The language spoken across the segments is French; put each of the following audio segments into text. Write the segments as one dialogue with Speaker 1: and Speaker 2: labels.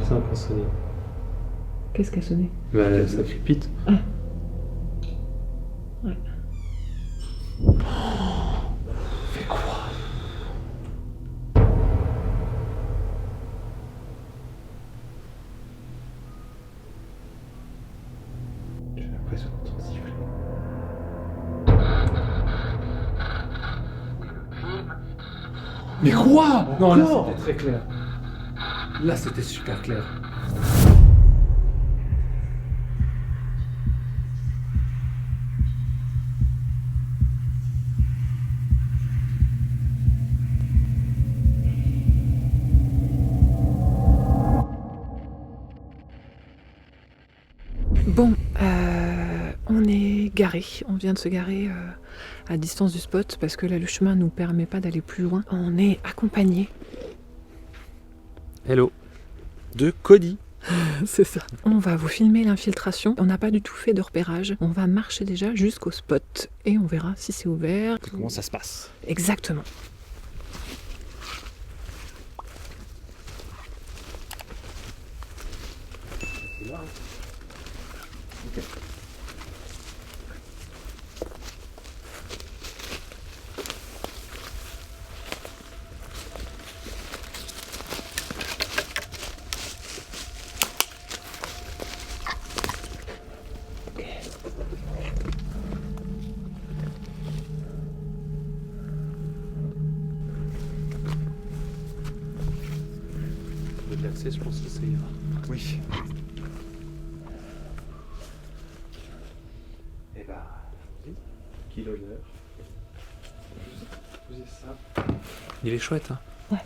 Speaker 1: Ça a pas sonné.
Speaker 2: Qu'est-ce qui a sonné?
Speaker 1: Bah, ça crépite.
Speaker 2: Ah. Ouais.
Speaker 1: Fais quoi? J'ai l'impression d'entendre siffler. Mais quoi? Non, là c'était très clair. Là c'était super clair.
Speaker 2: Bon, on est garé. On vient de se garer à distance du spot parce que là le chemin nous permet pas d'aller plus loin. On est accompagné.
Speaker 1: Hello. De Cody.
Speaker 2: C'est ça. On va vous filmer l'infiltration. On n'a pas du tout fait de repérage. On va marcher déjà jusqu'au spot et on verra si c'est ouvert.
Speaker 1: Comment ça se passe?
Speaker 2: Exactement.
Speaker 1: C'est là. Ok. De l'accès, je pense que ça ira. Oui. Et bah, allons-y. Qui l'honneur. Posez ça. Il est chouette, hein?
Speaker 2: Ouais.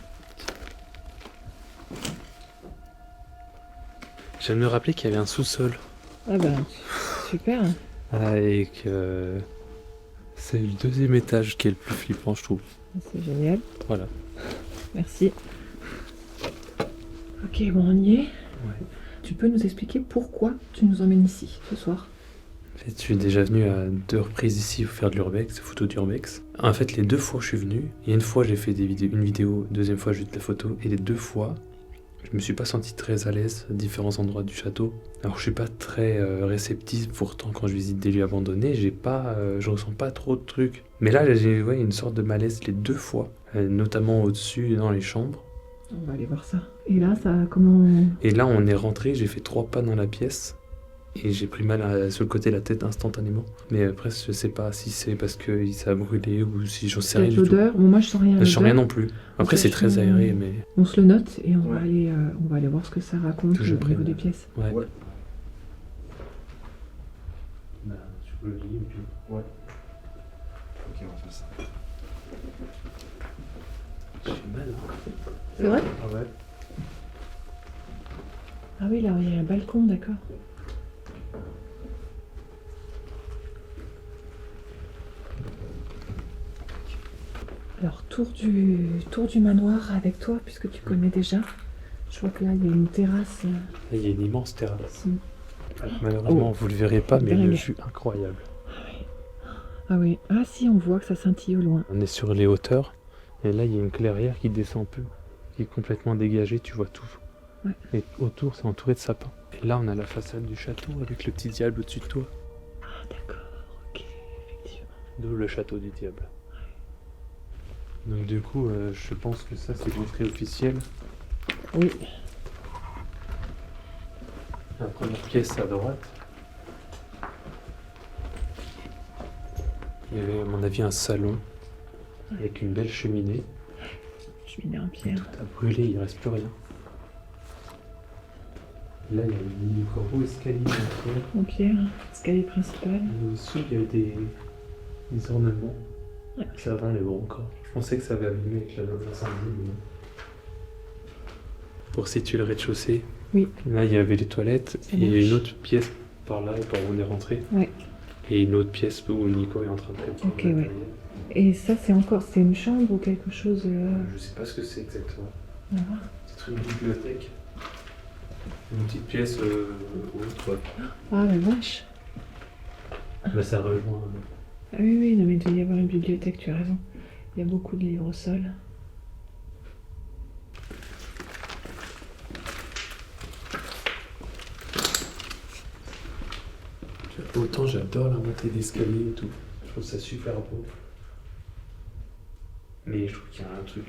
Speaker 1: Je viens de me rappeler qu'il y avait un sous-sol.
Speaker 2: Ah bah, super.
Speaker 1: Et que c'est le deuxième étage qui est le plus flippant, je trouve.
Speaker 2: C'est génial.
Speaker 1: Voilà.
Speaker 2: Merci. Ok, bon, on y est.
Speaker 1: Ouais.
Speaker 2: Tu peux nous expliquer pourquoi tu nous emmènes ici ce soir?
Speaker 1: En fait, je suis déjà venu à 2 reprises ici pour faire de l'urbex, des photos d'urbex. En fait, les 2 fois je suis venu, il y a une fois j'ai fait une vidéo, deuxième fois juste de la photo, et les 2 fois, je me suis pas senti très à l'aise à différents endroits du château. Alors je suis pas très réceptif, pourtant quand je visite des lieux abandonnés, je ressens pas trop de trucs. Mais là, j'ai une sorte de malaise les 2 fois, notamment au-dessus dans les chambres.
Speaker 2: On va aller voir ça. Et là, ça, comment...
Speaker 1: Et là, on est rentré, j'ai fait 3 pas dans la pièce. Et j'ai pris mal sur le côté de la tête instantanément. Mais après, je sais pas si c'est parce que ça a brûlé ou si j'en sais rien du tout.
Speaker 2: L'odeur, bon, moi je sens rien.
Speaker 1: Je sens rien non plus. Après, c'est très aéré, mais...
Speaker 2: On se le note et on
Speaker 1: Ouais.
Speaker 2: va aller voir ce que ça raconte
Speaker 1: Que je
Speaker 2: au niveau
Speaker 1: prenne.
Speaker 2: des pièces.
Speaker 1: Ouais.
Speaker 3: Ouais.
Speaker 1: Bah, tu peux le lire et puis...
Speaker 3: Ouais. Ok, on va faire ça.
Speaker 1: J'ai mal, hein.
Speaker 2: C'est vrai?
Speaker 1: Ah ouais.
Speaker 2: Ah oui, là, il y a un balcon, d'accord. Alors, tour du manoir avec toi, puisque tu connais déjà. Je vois que là, il y a une terrasse.
Speaker 1: Là, il y a une immense terrasse.
Speaker 2: Mm.
Speaker 1: Malheureusement,
Speaker 2: Oh.
Speaker 1: vous le verrez pas, mais
Speaker 2: Dingue.
Speaker 1: le vue incroyable.
Speaker 2: Ah oui. Ah si, on voit que ça scintille au loin.
Speaker 1: On est sur les hauteurs, et là, il y a une clairière qui descend un peu, qui est complètement dégagée, tu vois tout.
Speaker 2: Ouais.
Speaker 1: Et autour, c'est entouré de sapins. Et là, on a la façade du château avec le petit diable au-dessus de toi.
Speaker 2: Ah d'accord, ok, effectivement.
Speaker 1: D'où le château du diable. Donc du coup, je pense que ça, c'est l'entrée officielle.
Speaker 2: Oui.
Speaker 1: La première pièce à droite. Il y avait, à mon avis, un salon avec une belle cheminée.
Speaker 2: Cheminée en pierre.
Speaker 1: Tout a brûlé, il ne reste plus rien. Là, il y a une mini corbeau escalier en pierre.
Speaker 2: En pierre, escalier principal.
Speaker 1: Et au-dessous, il y avait des ornements.
Speaker 2: Ouais.
Speaker 1: Ça va, les bons encore. Je pensais que ça avait abîmé avec l'incendie. Mais... Pour situer le rez-de-chaussée,
Speaker 2: Oui.
Speaker 1: là, il y avait les toilettes.
Speaker 2: Ça
Speaker 1: Et il y a
Speaker 2: marche.
Speaker 1: une autre pièce par là, par où on est rentré.
Speaker 2: Ouais.
Speaker 1: Et une autre pièce où Nico est en train de préparer.
Speaker 2: Ok,
Speaker 1: la
Speaker 2: ouais.
Speaker 1: taillette.
Speaker 2: Et ça, c'est une chambre ou quelque chose
Speaker 1: Je sais pas ce que c'est exactement.
Speaker 2: on va voir.
Speaker 1: C'est une bibliothèque. Une petite pièce haute, quoi.
Speaker 2: Ah la vache.
Speaker 1: Bah, ça rejoint.
Speaker 2: Ah oui, oui, non mais il doit y avoir une bibliothèque, tu as raison. Il y a beaucoup de livres au sol.
Speaker 1: Autant j'adore la montée d'escalier et tout. Je trouve ça super beau. Mais je trouve qu'il y a un truc.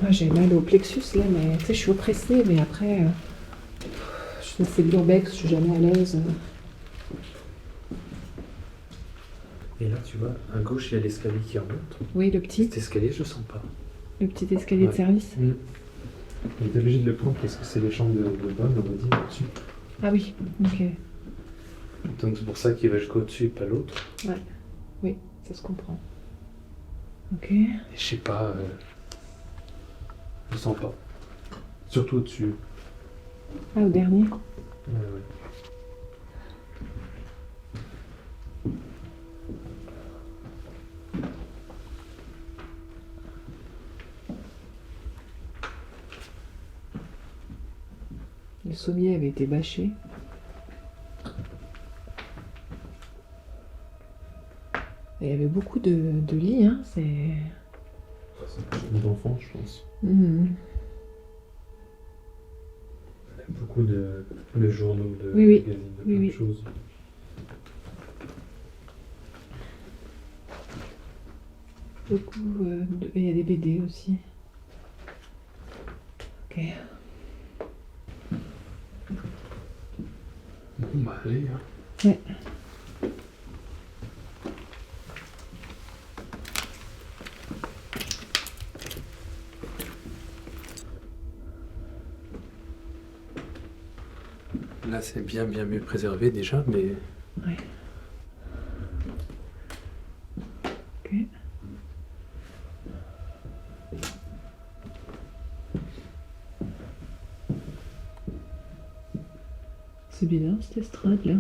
Speaker 2: Moi j'ai mal au plexus là, mais tu sais, je suis oppressée, mais après, je fais de l'urbex, je suis jamais à l'aise.
Speaker 1: Et là, tu vois, à gauche, il y a l'escalier qui remonte.
Speaker 2: Oui, le petit
Speaker 1: Cet escalier, je le sens pas.
Speaker 2: escalier de
Speaker 1: Ouais.
Speaker 2: service.
Speaker 1: On est obligé de le prendre parce que c'est les chambres de bonne, on va dire, au-dessus.
Speaker 2: Ah oui, ok.
Speaker 1: Donc c'est pour ça qu'il va jusqu'au-dessus et pas l'autre.
Speaker 2: Oui, ça se comprend. Ok.
Speaker 1: Et je sais pas, je sens pas. Surtout au-dessus.
Speaker 2: Ah, au dernier.
Speaker 1: Ouais.
Speaker 2: Le sommier avait été bâché. Et il y avait beaucoup de lits, hein, c'est...
Speaker 1: C'est une chambre d'enfant, je pense. Beaucoup de journaux, de
Speaker 2: Oui, oui.
Speaker 1: magazines, de
Speaker 2: Oui,
Speaker 1: plein
Speaker 2: oui.
Speaker 1: de choses.
Speaker 2: Beaucoup il y a des BD aussi. Ok.
Speaker 1: Bon, bah allez, hein.
Speaker 2: Ouais.
Speaker 1: Là, c'est bien mieux préservé déjà, mais
Speaker 2: Ouais. Ok. C'est bizarre cette estrade là.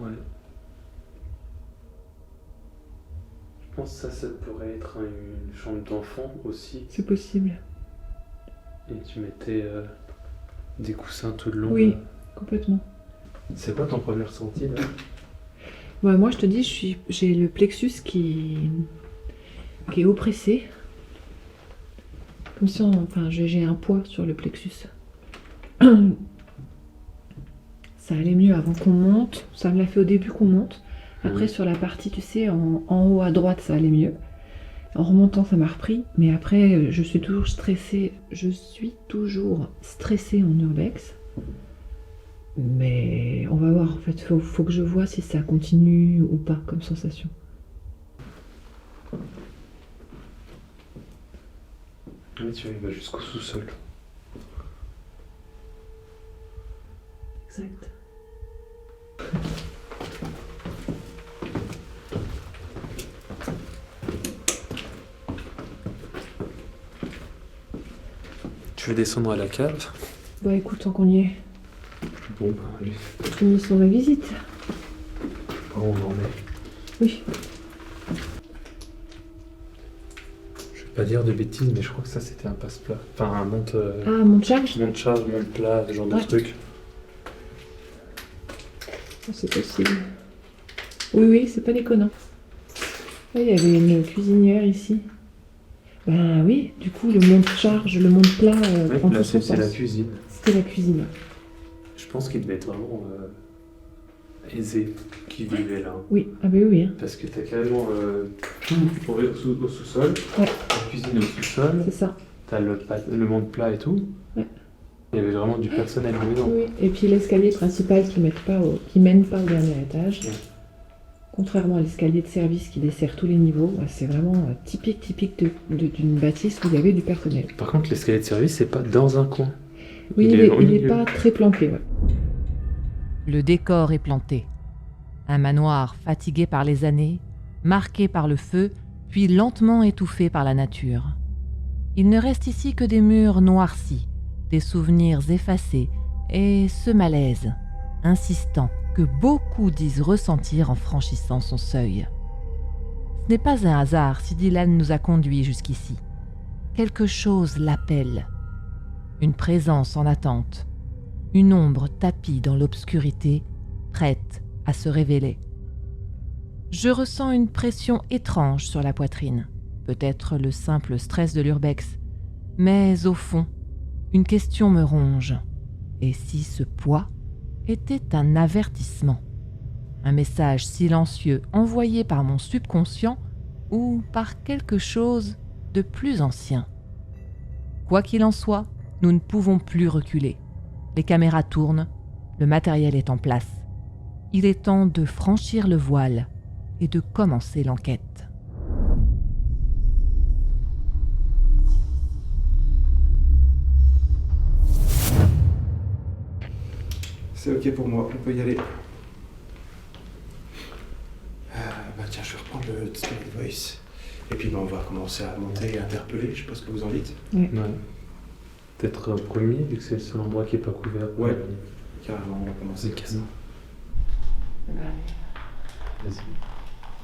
Speaker 1: ouais. Je pense que ça pourrait être une chambre d'enfant aussi.
Speaker 2: C'est possible.
Speaker 1: Et tu mettais des coussins tout le long.
Speaker 2: Oui. Complètement.
Speaker 1: C'est quoi ton premier ressenti là?
Speaker 2: Ouais, moi je te dis, j'ai le plexus qui est oppressé. Comme si j'ai un poids sur le plexus. Ça allait mieux avant qu'on monte. Ça me l'a fait au début qu'on monte. Après, sur la partie, tu sais, en haut à droite, ça allait mieux. En remontant, ça m'a repris. Mais après, je suis toujours stressée. En urbex. Mais on va voir. En fait, faut que je vois si ça continue ou pas comme sensation.
Speaker 1: Oui, tu vois, il va jusqu'au sous-sol.
Speaker 2: Exact.
Speaker 1: Tu veux descendre à la cave?
Speaker 2: Bah écoute, tant qu'on y est,
Speaker 1: Bon, bah allez.
Speaker 2: finissons la visite.
Speaker 1: Où on en est?
Speaker 2: Oui.
Speaker 1: Je vais pas dire de bêtises, mais je crois que ça c'était un passe-plat. Enfin, un monte.
Speaker 2: Ah, mon charge.
Speaker 1: Monte-charge, monte-plat, ce genre de
Speaker 2: Ouais.
Speaker 1: truc.
Speaker 2: C'est possible. Oui, c'est pas déconnant. Ah, il y avait une cuisinière ici. Ben oui, du coup, le monte-charge, le monte-plat prend
Speaker 1: Là,
Speaker 2: tout son
Speaker 1: c'est la
Speaker 2: sens.
Speaker 1: cuisine.
Speaker 2: C'était la cuisine.
Speaker 1: Je pense qu'il devait être vraiment aisé qui vivait là.
Speaker 2: Oui, ah ben oui, hein.
Speaker 1: Parce que t'as carrément tout au sous-sol,
Speaker 2: Ouais.
Speaker 1: la cuisine au sous-sol,
Speaker 2: C'est ça.
Speaker 1: t'as le monte-plat et tout.
Speaker 2: Ouais.
Speaker 1: Il y avait vraiment du personnel dedans.
Speaker 2: Oui, et puis l'escalier principal qui mène pas au dernier étage.
Speaker 1: Ouais.
Speaker 2: Contrairement à l'escalier de service qui dessert tous les niveaux, c'est vraiment typique d'une bâtisse où il y avait du personnel.
Speaker 1: Par contre, l'escalier de service, c'est pas dans un coin.
Speaker 2: Oui,
Speaker 1: Il est au
Speaker 2: il est
Speaker 1: milieu.
Speaker 2: pas très planqué. Ouais.
Speaker 4: Le décor est planté. Un manoir fatigué par les années, marqué par le feu, puis lentement étouffé par la nature. Il ne reste ici que des murs noircis, des souvenirs effacés et ce malaise, insistant, que beaucoup disent ressentir en franchissant son seuil. Ce n'est pas un hasard si Dylan nous a conduits jusqu'ici. Quelque chose l'appelle. Une présence en attente. Une ombre tapie dans l'obscurité, prête à se révéler. Je ressens une pression étrange sur la poitrine. Peut-être le simple stress de l'urbex. Mais au fond, une question me ronge. Et si ce poids était un avertissement, un message silencieux envoyé par mon subconscient ou par quelque chose de plus ancien? Quoi qu'il en soit, nous ne pouvons plus reculer. Les caméras tournent, le matériel est en place. Il est temps de franchir le voile et de commencer l'enquête.
Speaker 3: C'est ok pour moi, on peut y aller. Tiens, je vais reprendre le Spirit Voice. Et puis on va commencer à monter et interpeller, je sais pas ce que vous en dites.
Speaker 1: Ouais. Peut-être un premier, vu que c'est le seul endroit qui n'est pas couvert.
Speaker 3: Ouais. Carrément, on va commencer.
Speaker 1: C'est canon. Vas-y.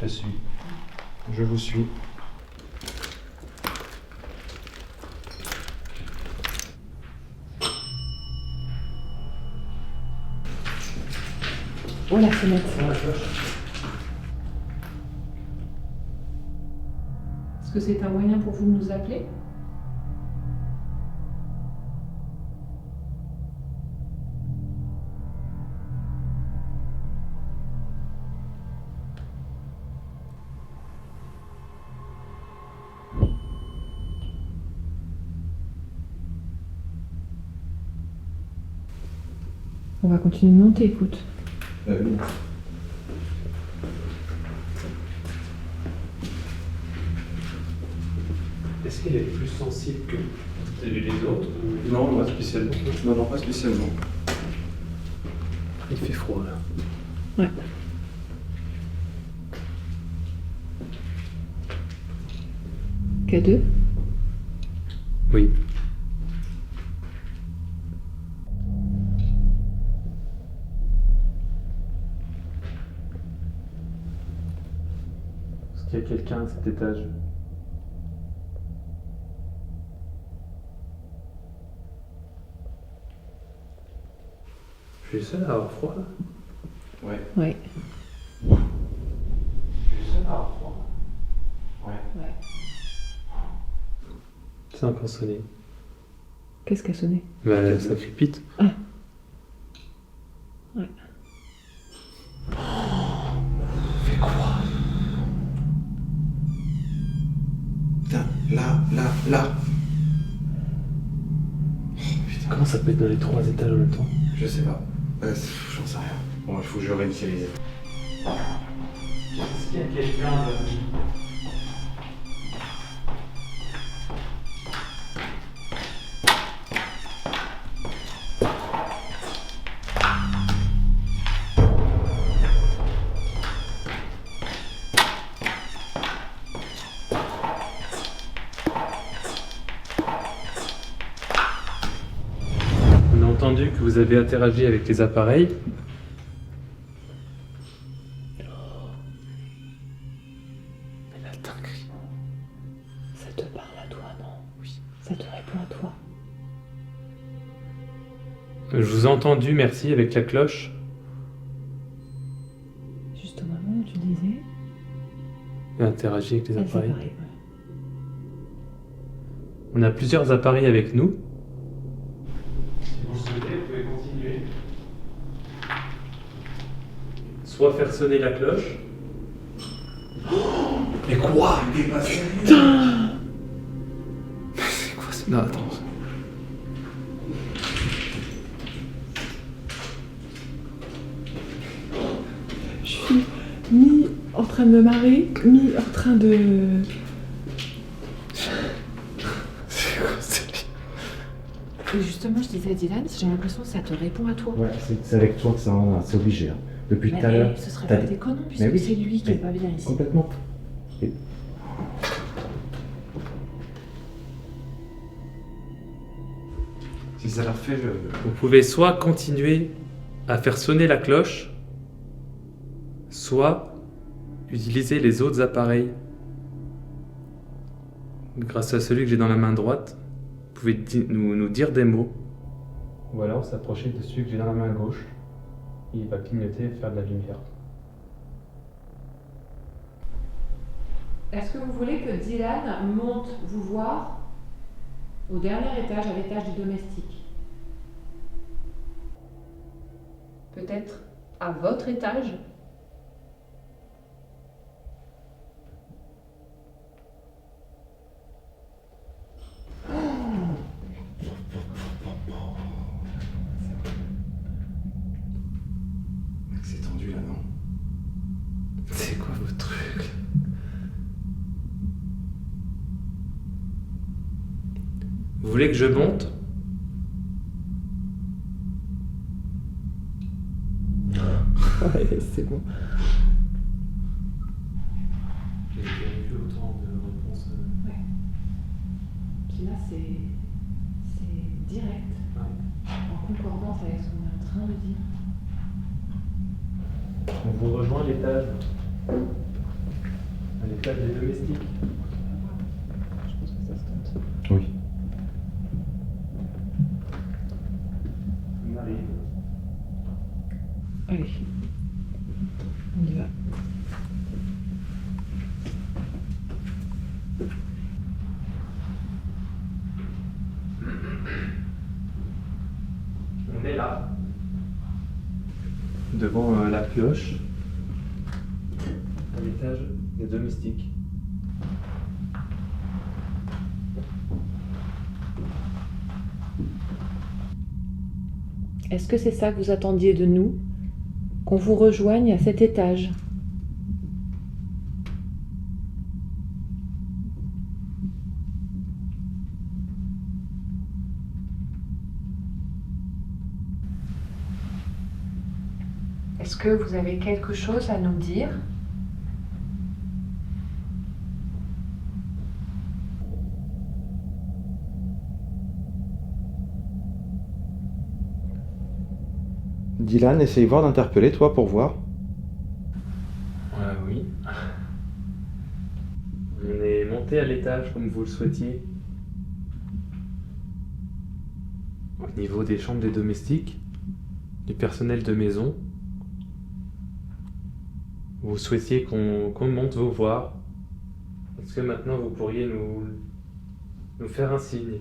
Speaker 1: Je suis.
Speaker 3: Je vous suis.
Speaker 2: Oh, la fenêtre. Est-ce que c'est un moyen pour vous de nous appeler? On va continuer de monter, écoute.
Speaker 3: Oui.
Speaker 1: Est-ce qu'il est plus sensible que les autres ou...
Speaker 3: Non, pas spécialement. Non, pas spécialement.
Speaker 1: Il fait froid là.
Speaker 2: Ouais. K2?
Speaker 1: Oui. Est-ce qu'il y a quelqu'un à cet étage? Je suis seul à avoir froid là.
Speaker 3: Ouais.
Speaker 2: Ouais.
Speaker 1: Je suis seul à avoir froid.
Speaker 3: Ouais.
Speaker 2: Ouais.
Speaker 1: C'est encore sonné.
Speaker 2: Qu'est-ce qui a sonné?
Speaker 1: Bah ça crépite.
Speaker 2: Ah. Ouais.
Speaker 3: Fais quoi? Putain, là. Oh, putain.
Speaker 1: Comment ça peut être dans les 3 étages en même temps?
Speaker 3: Je sais pas. J'en sais rien. Bon, il faut que je réinitialise.
Speaker 1: Est-ce qu'il y a quelqu'un de... On a entendu que vous avez interagi avec les appareils. Mais la dinguerie.
Speaker 2: Ça te parle à toi, non? Oui. Ça te répond à toi.
Speaker 1: Je vous ai entendu, merci, avec la cloche.
Speaker 2: Juste au moment où tu disais...
Speaker 1: Et interagi avec les appareils.
Speaker 2: ouais.
Speaker 1: On a plusieurs appareils avec nous. Si vous le souhaitez, vous pouvez continuer. Soit faire sonner la cloche.
Speaker 3: Mais quoi? Il est pas sérieux. C'est quoi ça? Non, attends.
Speaker 2: Je suis mi en train de me marrer, mi en train de...
Speaker 3: C'est quoi cette vie?
Speaker 2: Et justement, je disais à Dylan, j'ai l'impression que ça te répond à toi.
Speaker 3: Ouais, c'est avec toi que ça en a, c'est obligé. Hein. Depuis tout à l'heure.
Speaker 2: ce serait
Speaker 3: t'as
Speaker 2: pas
Speaker 3: dit-
Speaker 2: déconnant,
Speaker 3: Mais
Speaker 2: puisque
Speaker 3: oui,
Speaker 2: c'est lui qui est
Speaker 3: mais
Speaker 2: pas bien ici.
Speaker 3: Complètement. Et- Si ça leur fait,
Speaker 1: Vous pouvez soit continuer à faire sonner la cloche, soit utiliser les autres appareils. Grâce à celui que j'ai dans la main droite, vous pouvez nous dire des mots. Ou alors s'approcher de celui que j'ai dans la main gauche. Il va clignoter et faire de la lumière.
Speaker 2: Est-ce que vous voulez que Dylan monte vous voir au dernier étage, à l'étage du domestique? Peut-être à votre étage?
Speaker 3: C'est tendu là, non?
Speaker 1: C'est quoi votre truc? Vous voulez que je monte?
Speaker 2: Ouais, c'est bon.
Speaker 1: J'ai jamais vu autant de réponses.
Speaker 2: Ouais. Puis là, c'est direct, en concordance avec ce qu'on est en train de dire.
Speaker 1: On vous rejoint à l'étage. À l'étage des domestiques.
Speaker 2: Je pense que ça se tente.
Speaker 3: Oui.
Speaker 1: On arrive.
Speaker 2: Allez, on y va.
Speaker 1: On est là. Devant la cloche. À l'étage des domestiques.
Speaker 2: Est-ce que c'est ça que vous attendiez de nous? Qu'on vous rejoigne à cet étage? Est-ce que vous avez quelque chose à nous dire?
Speaker 3: Dylan, essaye voir d'interpeller, toi, pour voir.
Speaker 1: Oui. On est monté à l'étage comme vous le souhaitiez. Au niveau des chambres des domestiques, du personnel de maison. Vous souhaitiez qu'on monte vous voir. Est-ce que maintenant vous pourriez nous faire un signe?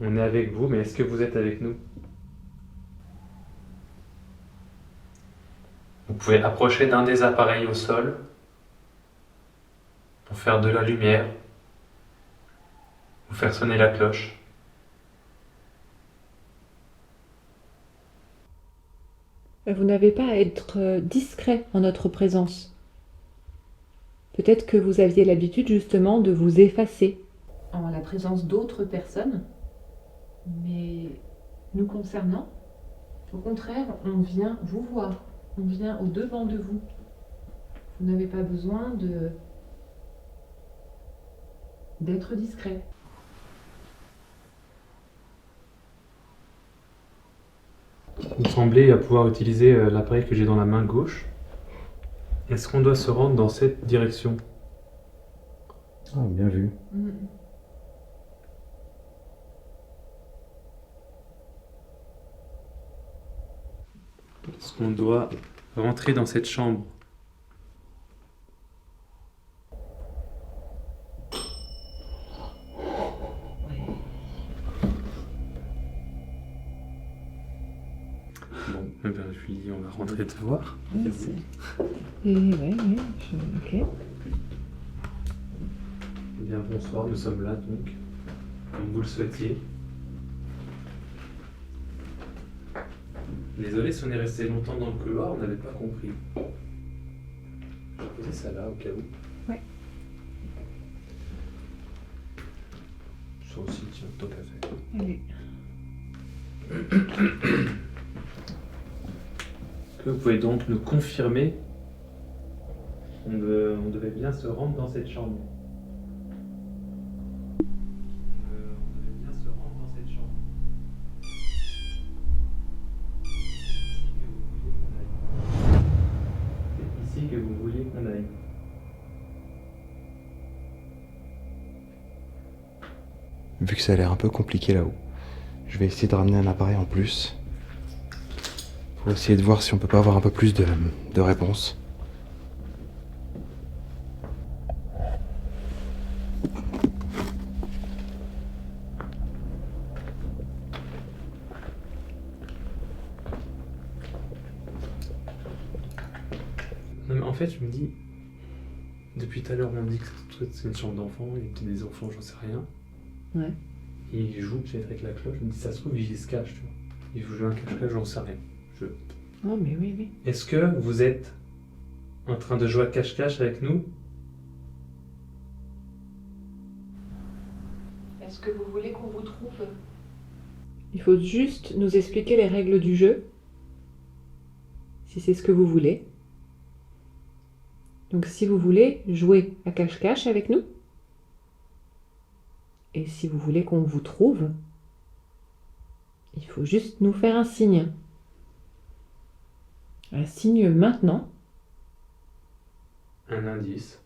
Speaker 1: On est avec vous, mais est-ce que vous êtes avec nous? Vous pouvez approcher d'un des appareils au sol pour faire de la lumière ou faire sonner la cloche.
Speaker 2: Vous n'avez pas à être discret en notre présence. Peut-être que vous aviez l'habitude justement de vous effacer en la présence d'autres personnes, mais nous concernant, au contraire, on vient vous voir, on vient au-devant de vous. Vous n'avez pas besoin d'être discret.
Speaker 1: Vous semblez pouvoir utiliser l'appareil que j'ai dans la main gauche. Est-ce qu'on doit se rendre dans cette direction?
Speaker 3: Ah, bien vu.
Speaker 1: Est-ce qu'on doit rentrer dans cette chambre? Bon, eh bien, je lui dis, on va rentrer te voir.
Speaker 2: Et ouais, ok.
Speaker 1: Eh bien, bonsoir, nous sommes là donc, comme vous le souhaitiez. Désolé si on est resté longtemps dans le couloir, on n'avait pas compris. Je vais poser ça là au cas où.
Speaker 2: Ouais.
Speaker 1: Ça aussi, tiens, tant qu'à faire.
Speaker 2: Allez.
Speaker 1: Est-ce que vous pouvez donc nous confirmer qu'on devait bien se rendre dans cette chambre? On devait bien se rendre dans cette chambre. C'est ici que vous vouliez qu'on aille.
Speaker 3: Vu que ça a l'air un peu compliqué là-haut, je vais essayer de ramener un appareil en plus. Pour essayer de voir si on peut pas avoir un peu plus de réponses.
Speaker 1: fait, je me dis, depuis tout à l'heure, on dit que c'est une chambre d'enfant, il y a peut-être des enfants, j'en sais rien.
Speaker 2: Ouais.
Speaker 1: Et il joue peut-être avec la cloche, je me dis, ça se trouve, il se cache, tu vois. Il joue un cache-cache, j'en sais rien.
Speaker 2: Oh, mais oui, oui.
Speaker 1: Est-ce que vous êtes en train de jouer à cache-cache avec nous?
Speaker 2: Est-ce que vous voulez qu'on vous trouve? Il faut juste nous expliquer les règles du jeu, si c'est ce que vous voulez. Donc si vous voulez jouer à cache-cache avec nous, et si vous voulez qu'on vous trouve, il faut juste nous faire un signe. Un signe maintenant.
Speaker 1: Un indice.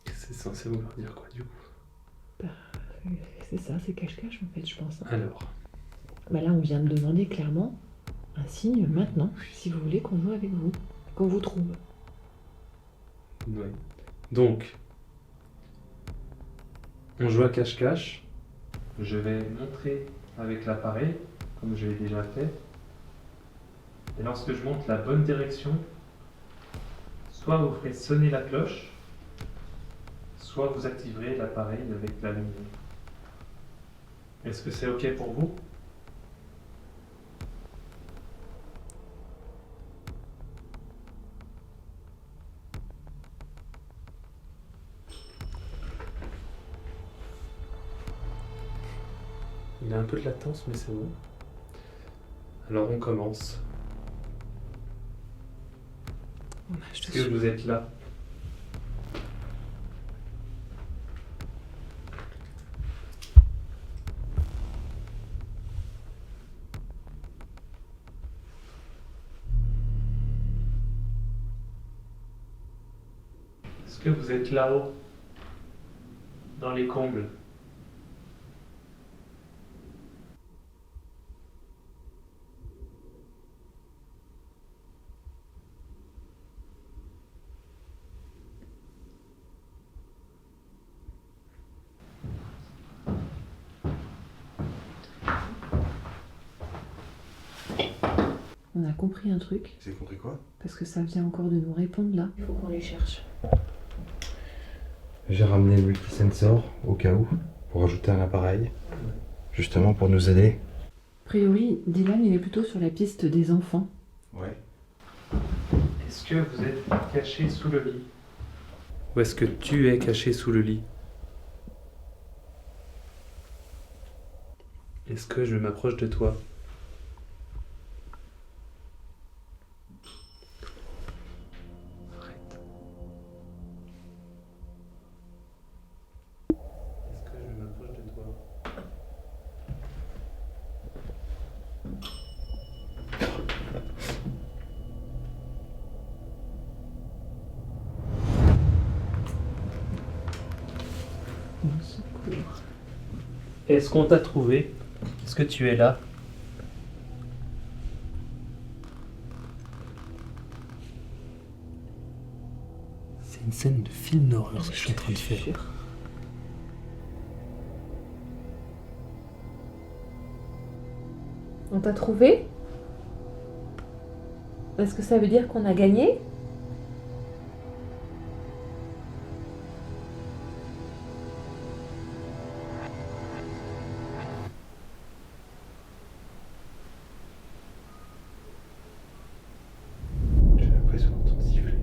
Speaker 1: C'est censé vouloir dire quoi du coup?
Speaker 2: C'est ça, c'est cache-cache en fait, je pense.
Speaker 1: Alors,
Speaker 2: Bah là, on vient de demander clairement un signe maintenant, si vous voulez qu'on joue avec vous, qu'on vous trouve.
Speaker 1: ouais. Donc, on joue à cache-cache. Je vais montrer avec l'appareil, comme je l'ai déjà fait. Et lorsque je montre la bonne direction, soit vous ferez sonner la cloche, soit vous activerez l'appareil avec la lumière. Est-ce que c'est OK pour vous? Il y a un peu de latence, mais c'est bon. Alors on commence. Est-ce que vous êtes là? Est-ce que vous êtes là-haut? Dans les combles?
Speaker 2: On a compris un truc,
Speaker 3: Vous avez compris quoi?
Speaker 2: parce que ça vient encore de nous répondre là. Il faut qu'on les cherche.
Speaker 3: J'ai ramené le multisensor au cas où, pour ajouter un appareil, justement pour nous aider.
Speaker 2: A priori, Dylan, il est plutôt sur la piste des enfants.
Speaker 3: Ouais.
Speaker 1: Est-ce que vous êtes caché sous le lit? Ou est-ce que tu es caché sous le lit? Est-ce que je m'approche de toi? Arrête. Est-ce que je m'approche de toi?
Speaker 2: Au secours.
Speaker 1: Est-ce qu'on t'a trouvé? Est-ce que tu es là? C'est une scène de film d'horreur ce que je suis en train de faire.
Speaker 2: On t'a trouvé? Est-ce que ça veut dire qu'on a gagné?
Speaker 3: J'ai l'impression d'entendre siffler.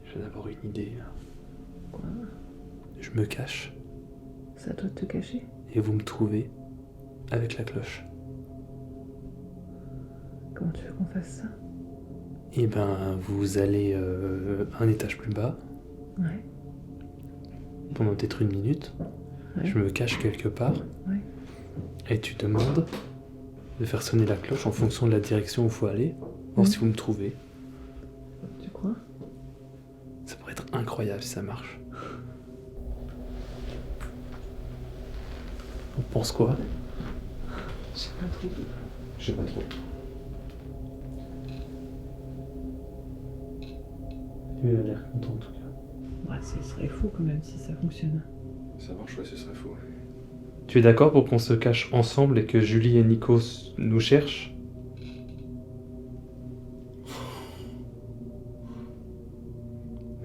Speaker 1: J'ai d'abord une idée.
Speaker 2: Quoi?
Speaker 1: Je me cache
Speaker 2: Ça doit te cacher.
Speaker 1: et vous me trouvez avec la cloche.
Speaker 2: Comment tu veux qu'on fasse ça?
Speaker 1: Et ben, vous allez un étage plus bas
Speaker 2: Ouais.
Speaker 1: pendant peut-être 1 minute.
Speaker 2: Ouais.
Speaker 1: Je me cache quelque part.
Speaker 2: Ouais.
Speaker 1: Et tu demandes de faire sonner la cloche en fonction de la direction où il faut aller, voir si vous me trouvez.
Speaker 2: Tu crois?
Speaker 1: Ça pourrait être incroyable si ça marche. On pense quoi?
Speaker 2: Je sais pas trop.
Speaker 3: Je sais pas trop.
Speaker 1: Lui, il a l'air content en tout cas.
Speaker 2: Ouais, ce serait fou quand même si ça fonctionne.
Speaker 3: Ça marche, ouais, ce serait fou.
Speaker 1: Tu es d'accord pour qu'on se cache ensemble et que Julie et Nico nous cherchent?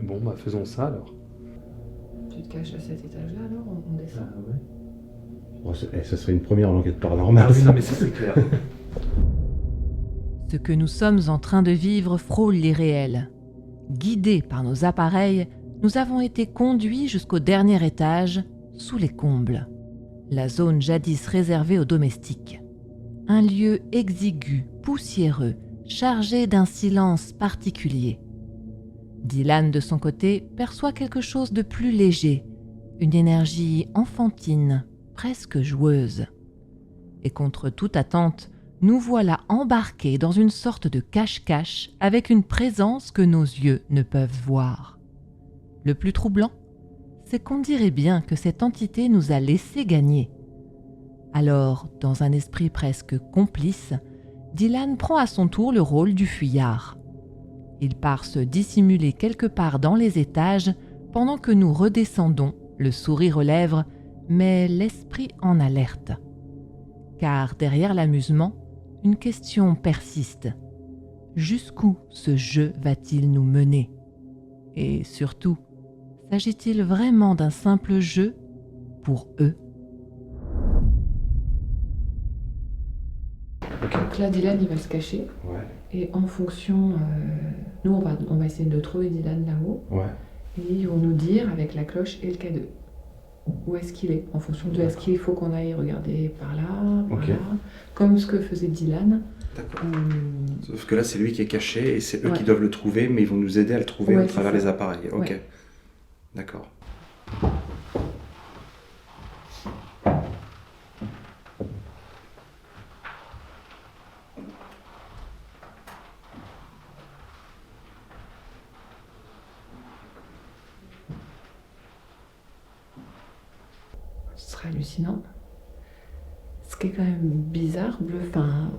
Speaker 1: Bon, bah faisons ça alors.
Speaker 2: Tu te caches à cet étage-là alors, on descend.
Speaker 1: ouais.
Speaker 3: Oh, ça serait une première en enquête paranormale.
Speaker 1: Ah oui, non mais ça c'est clair.
Speaker 4: Ce que nous sommes en train de vivre frôle l'irréel. Guidés par nos appareils, nous avons été conduits jusqu'au dernier étage, sous les combles. La zone jadis réservée aux domestiques. Un lieu exigu, poussiéreux, chargé d'un silence particulier. Dylan, de son côté, perçoit quelque chose de plus léger, une énergie enfantine, presque joueuse. Et contre toute attente, nous voilà embarqués dans une sorte de cache-cache avec une présence que nos yeux ne peuvent voir. Le plus troublant, c'est qu'on dirait bien que cette entité nous a laissé gagner. Alors, dans un esprit presque complice, Dylan prend à son tour le rôle du fuyard. Il part se dissimuler quelque part dans les étages pendant que nous redescendons, le sourire aux lèvres, mais l'esprit en alerte. Car derrière l'amusement, une question persiste. Jusqu'où ce jeu va-t-il nous mener? Et surtout, s'agit-il vraiment d'un simple jeu pour eux?
Speaker 2: Donc là, Dylan, il va se cacher.
Speaker 3: Ouais,
Speaker 2: Et en fonction, nous, on va essayer de trouver Dylan là-haut.
Speaker 3: ouais.
Speaker 2: Et ils vont nous dire, avec la cloche et le K2, où est-ce qu'il est. En fonction de est-ce qu'il faut qu'on aille regarder par là, par
Speaker 3: Ok.
Speaker 2: là. Comme ce que faisait Dylan.
Speaker 3: D'accord. Sauf que là, c'est lui qui est caché et c'est eux
Speaker 2: Ouais.
Speaker 3: qui doivent le trouver, mais ils vont nous aider à le trouver
Speaker 2: Ouais,
Speaker 3: à travers
Speaker 2: c'est ça.
Speaker 3: les appareils. Ok.
Speaker 2: Ouais.
Speaker 3: D'accord.
Speaker 2: Ce serait hallucinant. Ce qui est quand même bizarre, enfin,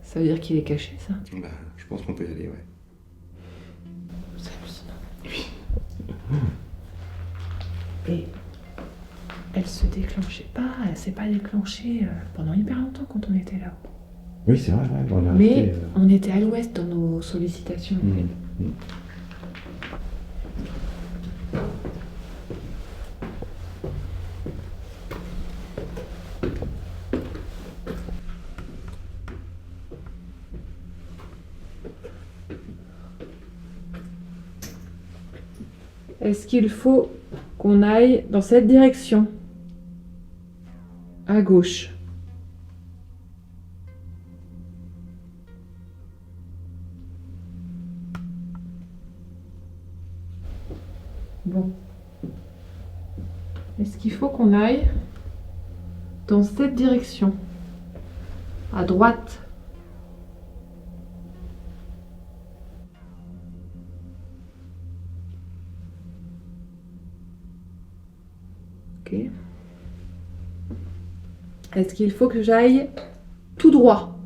Speaker 2: ça veut dire qu'il est caché, ça.
Speaker 3: Bah, je pense qu'on peut y aller, ouais.
Speaker 2: C'est hallucinant. Et elle se déclenchait pas, elle s'est pas déclenchée pendant hyper longtemps quand on était là.
Speaker 3: Oui, c'est vrai, ouais. On est
Speaker 2: Mais
Speaker 3: resté,
Speaker 2: on était à l'ouest dans nos sollicitations. en fait. Est-ce qu'il faut qu'on aille dans cette direction? À gauche. Bon. Est-ce qu'il faut qu'on aille dans cette direction? À droite. Ok. Est-ce qu'il faut que j'aille tout droit?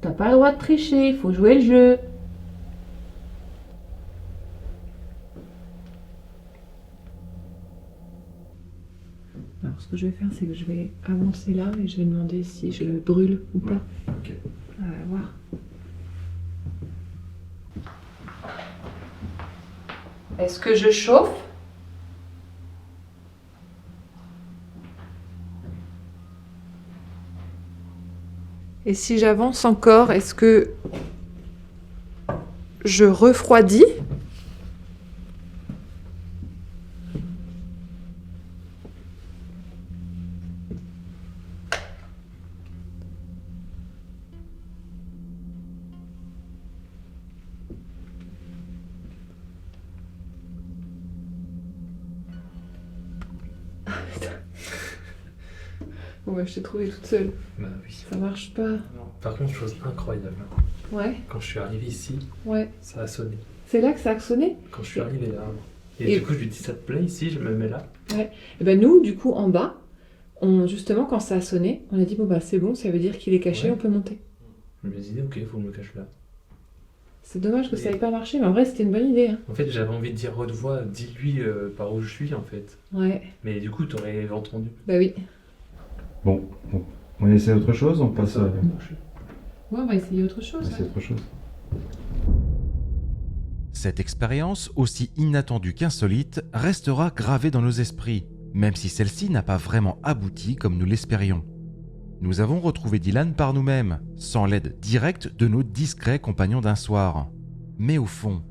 Speaker 2: T'as pas le droit de tricher, il faut jouer le jeu. Alors ce que je vais faire, c'est que je vais avancer là et je vais demander si je brûle ou pas.
Speaker 3: Ok.
Speaker 2: On va voir. Est-ce que je chauffe? Et si j'avance encore, est-ce que je refroidis? Bon bah je t'ai trouvé toute seule.
Speaker 1: Bah oui.
Speaker 2: Ça marche pas.
Speaker 1: Non. Par contre, chose incroyable,
Speaker 2: Ouais,
Speaker 1: quand je suis arrivé ici,
Speaker 2: ouais.
Speaker 1: ça a sonné.
Speaker 2: C'est là que ça a sonné.
Speaker 1: Quand je suis arrivé là. Et
Speaker 2: Et-
Speaker 1: du coup, je lui dis, ça te plaît ici, je me mets là.
Speaker 2: Et ben nous, du coup, en bas, justement, quand ça a sonné, on a dit bon bah c'est bon, ça veut dire qu'il est caché,
Speaker 1: Ouais.
Speaker 2: on peut monter.
Speaker 1: Je me disais, ok, faut que je me cache là.
Speaker 2: C'est dommage que ça
Speaker 1: Et-
Speaker 2: n'ait pas marché, mais en vrai c'était une bonne idée. Hein.
Speaker 1: En fait, j'avais envie de dire haute voix, dis-lui par où je suis en fait.
Speaker 2: Ouais,
Speaker 1: Mais du coup, t'aurais entendu.
Speaker 2: bah oui.
Speaker 3: Bon, on essaie autre chose, on passe à...
Speaker 2: Ouais, on va essayer autre chose.
Speaker 3: essayer autre chose.
Speaker 5: Cette expérience, aussi inattendue qu'insolite, restera gravée dans nos esprits, même si celle-ci n'a pas vraiment abouti comme nous l'espérions. Nous avons retrouvé Dylan par nous-mêmes, sans l'aide directe de nos discrets compagnons d'un soir. Mais au fond,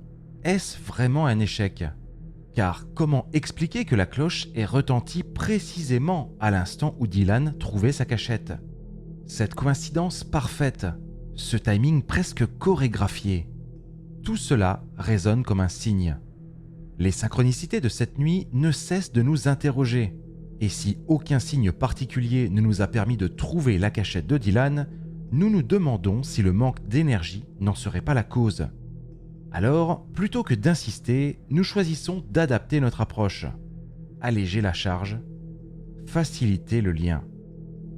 Speaker 5: est-ce vraiment un échec ? Car comment expliquer que la cloche ait retenti précisément à l'instant où Dylan trouvait sa cachette ? Cette coïncidence parfaite, ce timing presque chorégraphié, tout cela résonne comme un signe. Les synchronicités de cette nuit ne cessent de nous interroger. Et si aucun signe particulier ne nous a permis de trouver la cachette de Dylan, nous nous demandons si le manque d'énergie n'en serait pas la cause. Alors, plutôt que d'insister, nous choisissons d'adapter notre approche. Alléger la charge, faciliter le lien.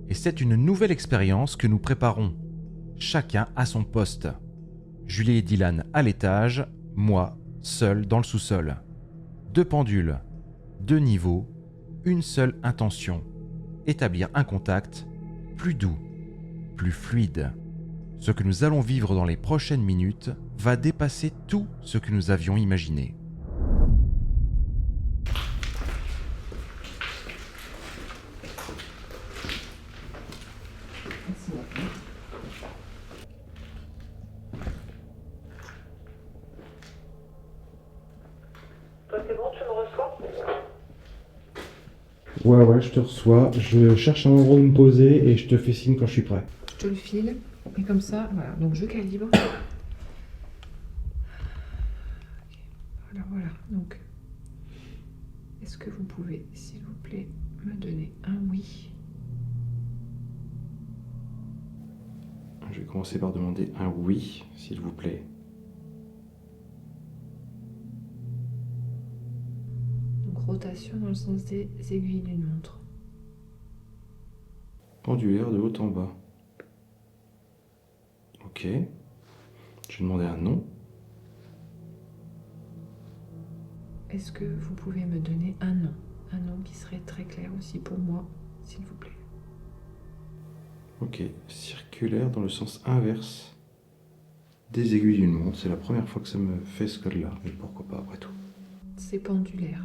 Speaker 5: Et c'est une nouvelle expérience que nous préparons, chacun à son poste. Julie et Dylan à l'étage, moi, seul dans le sous-sol. 2 pendules, 2 niveaux, une seule intention, établir un contact plus doux, plus fluide. Ce que nous allons vivre dans les prochaines minutes va dépasser tout ce que nous avions imaginé.
Speaker 2: Toi c'est bon, tu me reçois?
Speaker 3: Ouais, je te reçois. Je cherche un endroit où me poser et je te fais signe quand je suis prêt.
Speaker 2: Je te le file, et comme ça, voilà, donc je calibre. Voilà, donc, est-ce que vous pouvez, s'il vous plaît, me donner un oui?
Speaker 3: Je vais commencer par demander un oui, s'il vous plaît.
Speaker 2: Donc rotation dans le sens des aiguilles d'une montre.
Speaker 3: Pendulaire de haut en bas. Ok. Je vais demander un non.
Speaker 2: Est-ce que vous pouvez me donner un nom? Un nom qui serait très clair aussi pour moi, s'il vous plaît.
Speaker 3: Ok. Circulaire dans le sens inverse des aiguilles d'une montre. C'est la première fois que ça me fait ce code-là. Mais pourquoi pas après tout.
Speaker 2: C'est pendulaire.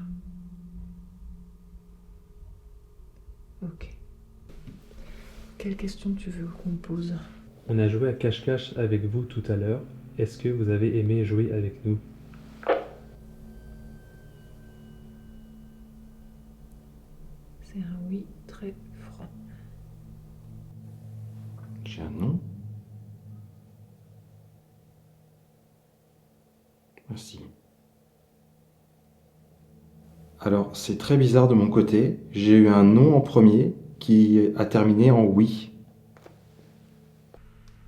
Speaker 2: Ok. Quelle question tu veux qu'on pose?
Speaker 1: On a joué à cache-cache avec vous tout à l'heure. Est-ce que vous avez aimé jouer avec nous?
Speaker 2: C'est un oui très franc.
Speaker 3: J'ai un non. Merci. Alors, c'est très bizarre de mon côté. J'ai eu un non en premier qui a terminé en oui.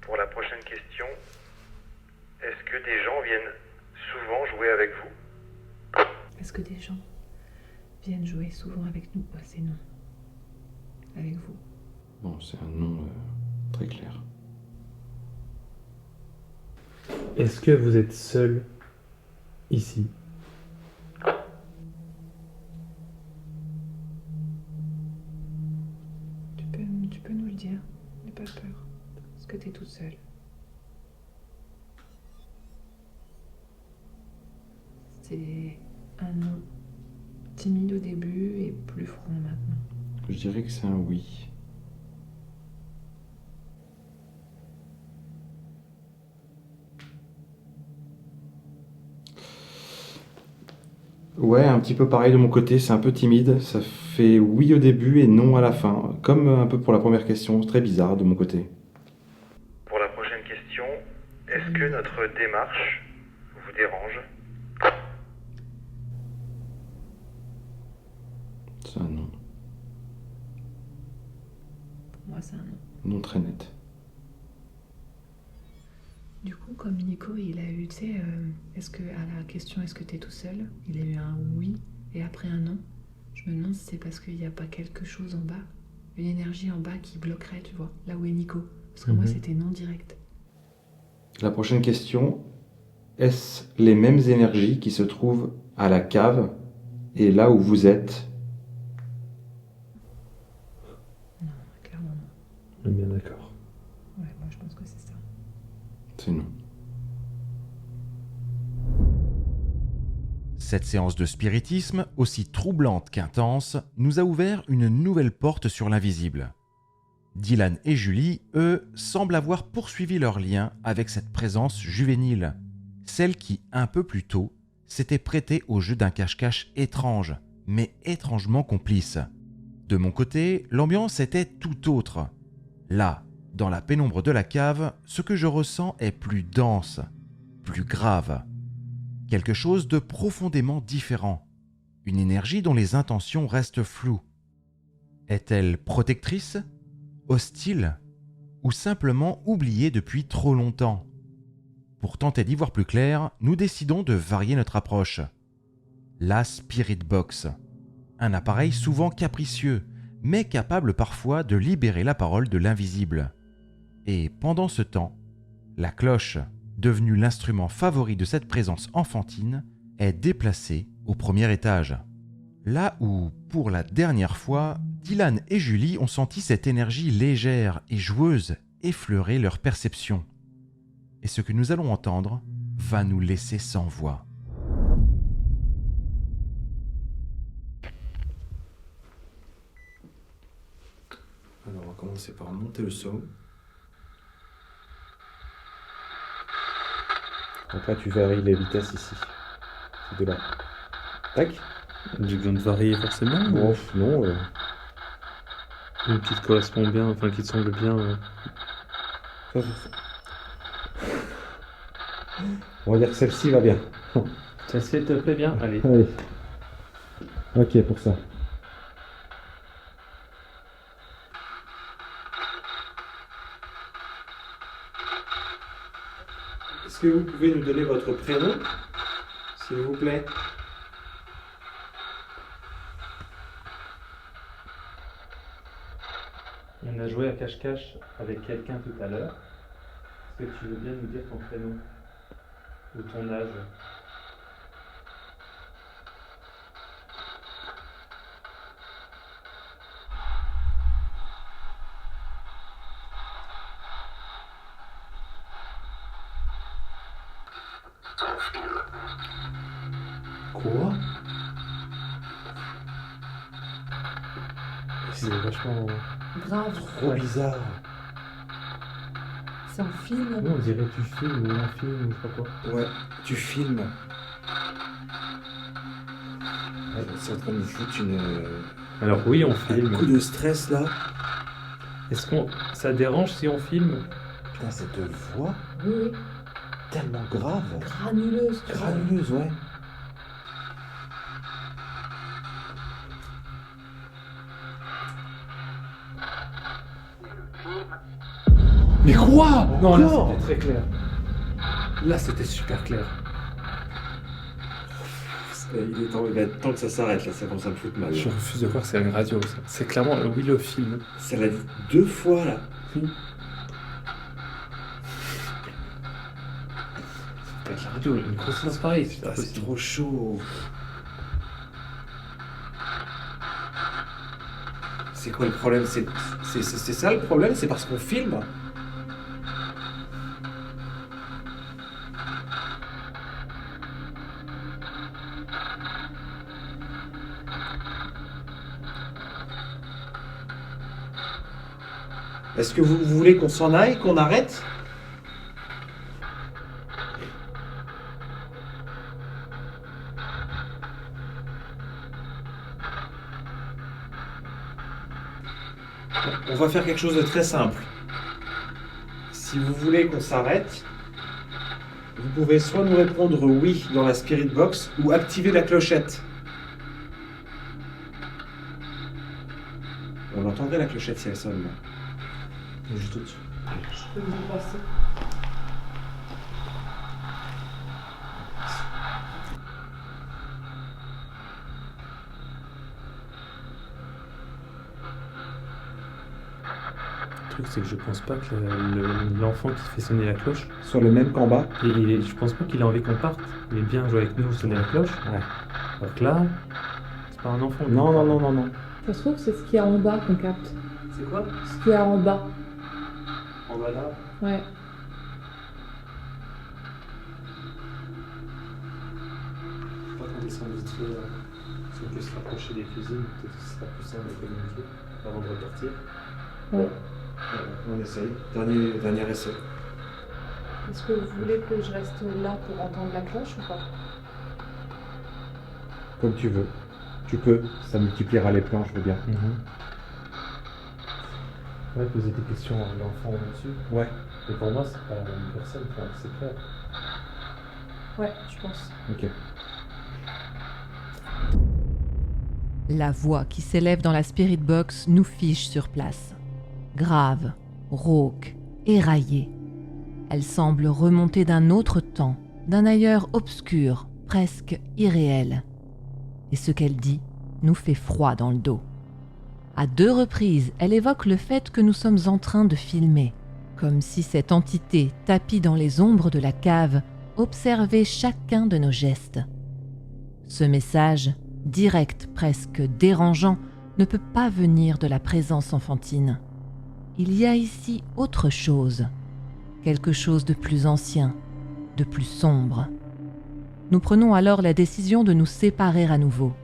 Speaker 6: Pour la prochaine question, est-ce que des gens viennent souvent jouer avec vous?
Speaker 2: Est-ce que des gens viennent jouer souvent avec nous? C'est non. Avec vous.
Speaker 3: Bon, c'est un non très clair.
Speaker 1: Est-ce que vous êtes seul ici?
Speaker 2: Tu peux nous le dire. N'aie pas peur. Est-ce que t'es toute seule? C'est un non timide au début et plus franc maintenant.
Speaker 3: Je dirais que c'est un oui. Ouais, un petit peu pareil de mon côté, c'est un peu timide. Ça fait oui au début et non à la fin. Comme un peu pour la première question, très bizarre de mon côté.
Speaker 6: Pour la prochaine question, est-ce que notre démarche vous dérange?
Speaker 3: C'est un non.
Speaker 2: moi, c'est un non.
Speaker 3: Non très net.
Speaker 2: Du coup, comme Nico, il a eu, tu sais, à la question est-ce que t'es tout seul, il a eu un oui et après un non. Je me demande si c'est parce qu'il n'y a pas quelque chose en bas, une énergie en bas qui bloquerait, tu vois, là où est Nico. Parce que moi, c'était non direct.
Speaker 3: La prochaine question, est-ce les mêmes énergies qui se trouvent à la cave et là où vous êtes?
Speaker 2: Non, clairement non.
Speaker 1: On est bien d'accord.
Speaker 2: Ouais, moi je pense que c'est ça.
Speaker 3: C'est non.
Speaker 5: Cette séance de spiritisme, aussi troublante qu'intense, nous a ouvert une nouvelle porte sur l'invisible. Dylan et Julie, eux, semblent avoir poursuivi leur lien avec cette présence juvénile, celle qui, un peu plus tôt, s'était prêtée au jeu d'un cache-cache étrange, mais étrangement complice. De mon côté, l'ambiance était tout autre. Là, dans la pénombre de la cave, ce que je ressens est plus dense, plus grave. Quelque chose de profondément différent. Une énergie dont les intentions restent floues. Est-elle protectrice, hostile, ou simplement oubliée depuis trop longtemps? Pour tenter d'y voir plus clair, nous décidons de varier notre approche. La Spirit Box. Un appareil souvent capricieux, mais capable parfois de libérer la parole de l'invisible. Et pendant ce temps, la cloche, devenue l'instrument favori de cette présence enfantine, est déplacée au premier étage. Là où, pour la dernière fois, Dylan et Julie ont senti cette énergie légère et joueuse effleurer leur perception. Et ce que nous allons entendre va nous laisser sans voix.
Speaker 3: Alors on va commencer par monter le son. Après tu varies les vitesses ici. C'est de là. Tac.
Speaker 1: J'ai besoin de varier forcément.
Speaker 3: Bon, non.
Speaker 1: Une qui te correspond bien, enfin qui te semble bien.
Speaker 3: On va dire que celle-ci va bien.
Speaker 1: Celle-ci te plaît bien? Allez.
Speaker 3: Allez. Ok pour ça. Est-ce que vous pouvez nous donner votre prénom, s'il vous plaît?
Speaker 1: On a joué à cache-cache avec quelqu'un tout à l'heure. Est-ce que tu veux bien nous dire ton prénom ou ton âge?
Speaker 3: Quoi?
Speaker 1: C'est vachement.
Speaker 2: Grave,
Speaker 3: Trop bizarre.
Speaker 2: c'est un film.
Speaker 1: Oui, on dirait tu filmes ou un film ou je sais pas quoi.
Speaker 3: Ouais, tu filmes. C'est en train de me foutre
Speaker 1: Alors oui, on
Speaker 3: un
Speaker 1: filme.
Speaker 3: coup de stress là.
Speaker 1: Est-ce qu'on. Ça dérange si on filme?
Speaker 3: Putain, cette voix
Speaker 2: Oui, oui.
Speaker 3: tellement grave.
Speaker 2: Granuleuse, tu vois.
Speaker 3: Granuleuse, ouais.
Speaker 1: Mais quoi? Non, là
Speaker 3: Encore
Speaker 1: c'était très clair. Là c'était super clair.
Speaker 3: Il va être temps que ça s'arrête là, ça commence à me foutre mal.
Speaker 1: Je refuse de croire que c'est une radio ça. C'est clairement oui le film.
Speaker 3: Ça l'a dit 2 fois là.
Speaker 1: Oui. Avec la radio, une conscience pareille, c'est pas
Speaker 3: Ah, c'est
Speaker 1: possible.
Speaker 3: trop chaud. C'est quoi le problème? C'est ça le problème? C'est parce qu'on filme? Est-ce que vous voulez qu'on s'en aille, qu'on arrête? On va faire quelque chose de très simple. Si vous voulez qu'on s'arrête, vous pouvez soit nous répondre oui dans la Spirit Box ou activer la clochette. On l'entendrait la clochette si elle sonne.
Speaker 1: Juste au-dessus.
Speaker 2: Je peux me déplacer.
Speaker 1: Le truc, c'est que je pense pas que l'enfant qui fait sonner la cloche,
Speaker 3: Sur le même qu'en bas.
Speaker 1: je pense pas qu'il a envie qu'on parte. Il est bien jouer avec nous, sonner la cloche.
Speaker 3: Ouais.
Speaker 1: Alors que là, c'est pas un enfant.
Speaker 3: Non, non, non, non, non.
Speaker 2: Ça se trouve, c'est ce qu'il y a en bas qu'on capte.
Speaker 1: C'est quoi?
Speaker 2: Ce qu'il y a en bas.
Speaker 1: En bas là.
Speaker 2: Ouais.
Speaker 1: Pas qu'on descende vite fait, si on peut se rapprocher des cuisines, peut-être que ce sera plus simple de communiquer avant de repartir.
Speaker 2: Ouais.
Speaker 3: On essaye. Dernier essai.
Speaker 2: Est-ce que vous voulez que je reste là pour entendre la cloche ou pas?
Speaker 3: Comme tu veux. Tu peux. Ça multipliera les plans, je veux bien.
Speaker 1: Ouais, poser des questions à l'enfant au-dessus.
Speaker 3: Ouais.
Speaker 1: Mais pour moi, c'est pas la même personne, enfin, c'est clair.
Speaker 2: Ouais, je pense.
Speaker 3: Ok.
Speaker 4: La voix qui s'élève dans la spirit box nous fiche sur place. Grave, rauque, éraillée. Elle semble remonter d'un autre temps, d'un ailleurs obscur, presque irréel. Et ce qu'elle dit nous fait froid dans le dos. À 2 reprises, elle évoque le fait que nous sommes en train de filmer, comme si cette entité tapie dans les ombres de la cave observait chacun de nos gestes. Ce message, direct, presque dérangeant, ne peut pas venir de la présence enfantine. Il y a ici autre chose, quelque chose de plus ancien, de plus sombre. Nous prenons alors la décision de nous séparer à nouveau.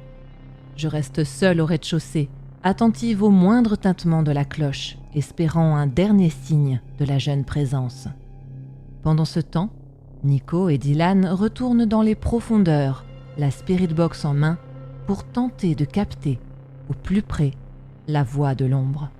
Speaker 4: Je reste seule au rez-de-chaussée, attentive au moindre tintement de la cloche, espérant un dernier signe de la jeune présence. Pendant ce temps, Nico et Dylan retournent dans les profondeurs, la spirit box en main, pour tenter de capter, au plus près, la voix de l'ombre.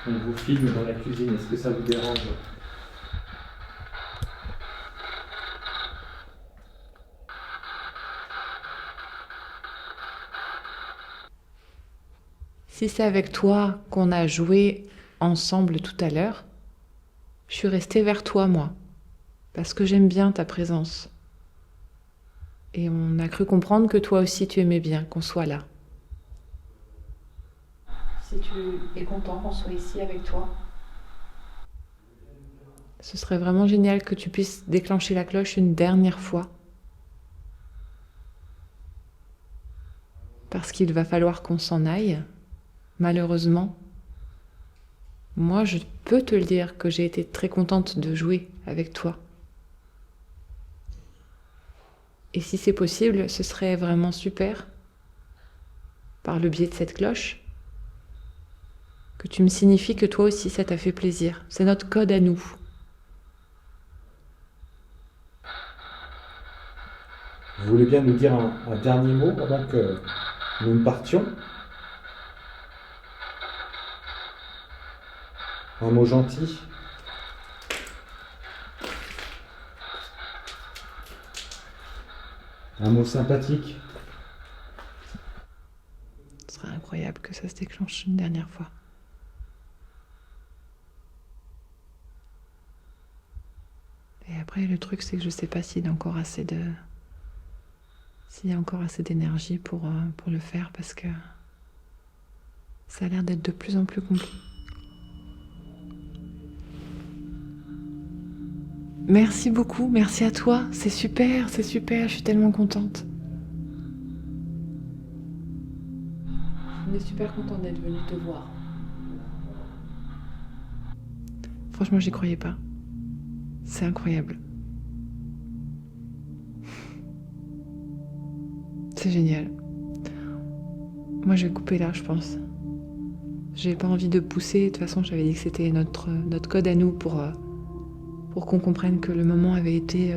Speaker 1: On vous filme dans la cuisine, est-ce que ça vous dérange?
Speaker 2: Si c'est avec toi qu'on a joué ensemble tout à l'heure, je suis restée vers toi, moi, parce que j'aime bien ta présence. Et on a cru comprendre que toi aussi tu aimais bien qu'on soit là. Si tu es content qu'on soit ici avec toi, ce serait vraiment génial que tu puisses déclencher la cloche une dernière fois. Parce qu'il va falloir qu'on s'en aille. Malheureusement, moi je peux te le dire que j'ai été très contente de jouer avec toi. Et si c'est possible, ce serait vraiment super, par le biais de cette cloche, que tu me signifies que toi aussi ça t'a fait plaisir. C'est notre code à nous.
Speaker 3: Vous voulez bien nous dire un dernier mot avant que nous partions? Un mot gentil? Un mot sympathique?
Speaker 2: Ce serait incroyable que ça se déclenche une dernière fois. Et après, le truc, c'est que je sais pas s'il y a encore assez d'énergie pour le faire, parce que ça a l'air d'être de plus en plus compliqué. Merci beaucoup, merci à toi, c'est super, je suis tellement contente. On est super content d'être venu te voir. Franchement, j'y croyais pas. C'est incroyable. C'est génial. Moi, je vais couper là, je pense. J'ai pas envie de pousser. De toute façon, j'avais dit que c'était notre code à nous pour qu'on comprenne que le moment avait été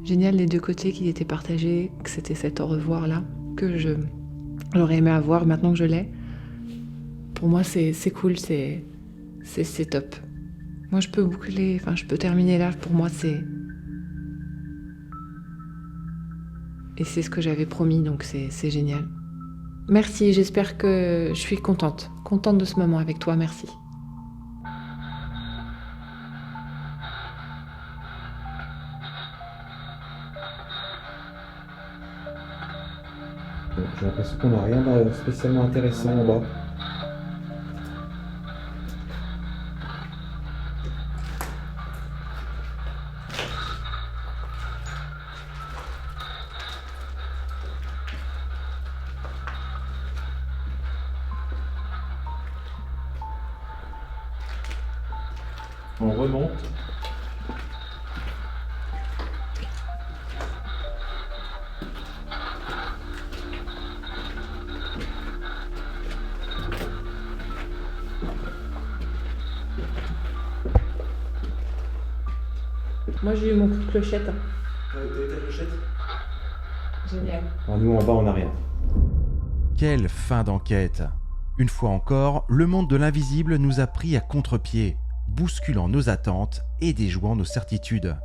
Speaker 2: génial des deux côtés, qu'il était partagé, que c'était cet au revoir là, que j'aurais aimé avoir maintenant que je l'ai. Pour moi, c'est cool, c'est top. Moi, je peux terminer là. Pour moi, Et c'est ce que j'avais promis, donc c'est génial. Merci, j'espère que je suis contente de ce moment avec toi, merci.
Speaker 3: J'ai l'impression qu'on n'a rien de spécialement intéressant en bas. On remonte.
Speaker 2: Moi j'ai eu mon coup de clochette.
Speaker 3: T'as eu ta clochette ?
Speaker 2: Génial.
Speaker 3: Alors nous en bas on n'a rien.
Speaker 5: Quelle fin d'enquête! Une fois encore, le monde de l'invisible nous a pris à contre-pied, bousculant nos attentes et déjouant nos certitudes.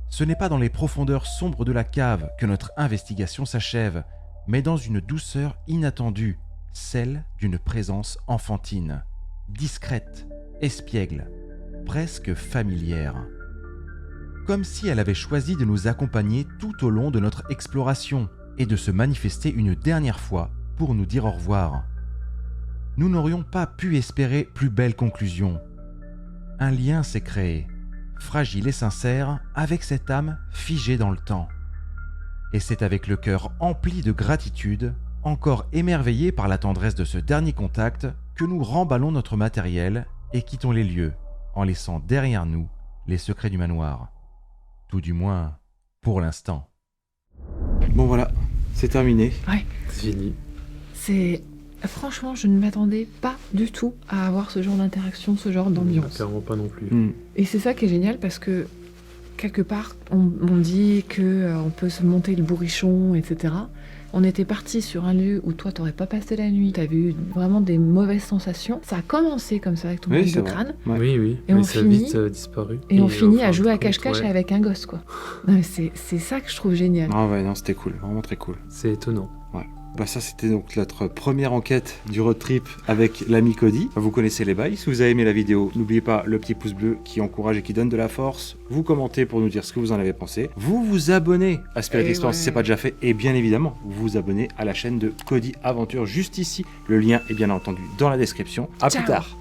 Speaker 5: Ce n'est pas dans les profondeurs sombres de la cave que notre investigation s'achève, mais dans une douceur inattendue, celle d'une présence enfantine, discrète, espiègle, presque familière. Comme si elle avait choisi de nous accompagner tout au long de notre exploration et de se manifester une dernière fois pour nous dire au revoir. Nous n'aurions pas pu espérer plus belle conclusion. Un lien s'est créé, fragile et sincère, avec cette âme figée dans le temps. Et c'est avec le cœur empli de gratitude, encore émerveillé par la tendresse de ce dernier contact, que nous remballons notre matériel et quittons les lieux, en laissant derrière nous les secrets du manoir. Tout du moins, pour l'instant.
Speaker 3: Bon voilà, c'est terminé.
Speaker 2: Ouais.
Speaker 1: C'est fini.
Speaker 2: Franchement, je ne m'attendais pas du tout à avoir ce genre d'interaction, ce genre d'ambiance.
Speaker 1: Clairement pas non plus.
Speaker 2: Et c'est ça qui est génial parce que quelque part, on dit qu'on peut se monter le bourrichon, etc. On était parti sur un lieu où toi, t'aurais pas passé la nuit, t'avais eu vraiment des mauvaises sensations. Ça a commencé comme ça avec ton mal de crâne.
Speaker 3: Ouais.
Speaker 1: Oui,
Speaker 2: Et
Speaker 1: mais
Speaker 2: on
Speaker 1: ça a
Speaker 2: finit-
Speaker 1: vite disparu.
Speaker 2: Et on finit
Speaker 1: enfin,
Speaker 2: à jouer à
Speaker 1: compte,
Speaker 2: cache-cache
Speaker 1: ouais.
Speaker 2: avec un gosse, quoi. Non, mais c'est ça que je trouve génial.
Speaker 3: Ah ouais, non, c'était cool, vraiment très cool.
Speaker 1: C'est étonnant.
Speaker 3: Bah ça c'était donc notre première enquête du road trip avec l'ami Cody. Vous connaissez les bails. Si vous avez aimé la vidéo, n'oubliez pas le petit pouce bleu qui encourage et qui donne de la force. Vous commentez pour nous dire ce que vous en avez pensé. Vous vous abonnez à Spirit
Speaker 2: Et
Speaker 3: Experience si c'est pas déjà fait. Et bien évidemment, vous vous abonnez à la chaîne de Cody Aventure juste ici. Le lien est bien entendu dans la description. À
Speaker 2: Ciao.
Speaker 3: plus tard.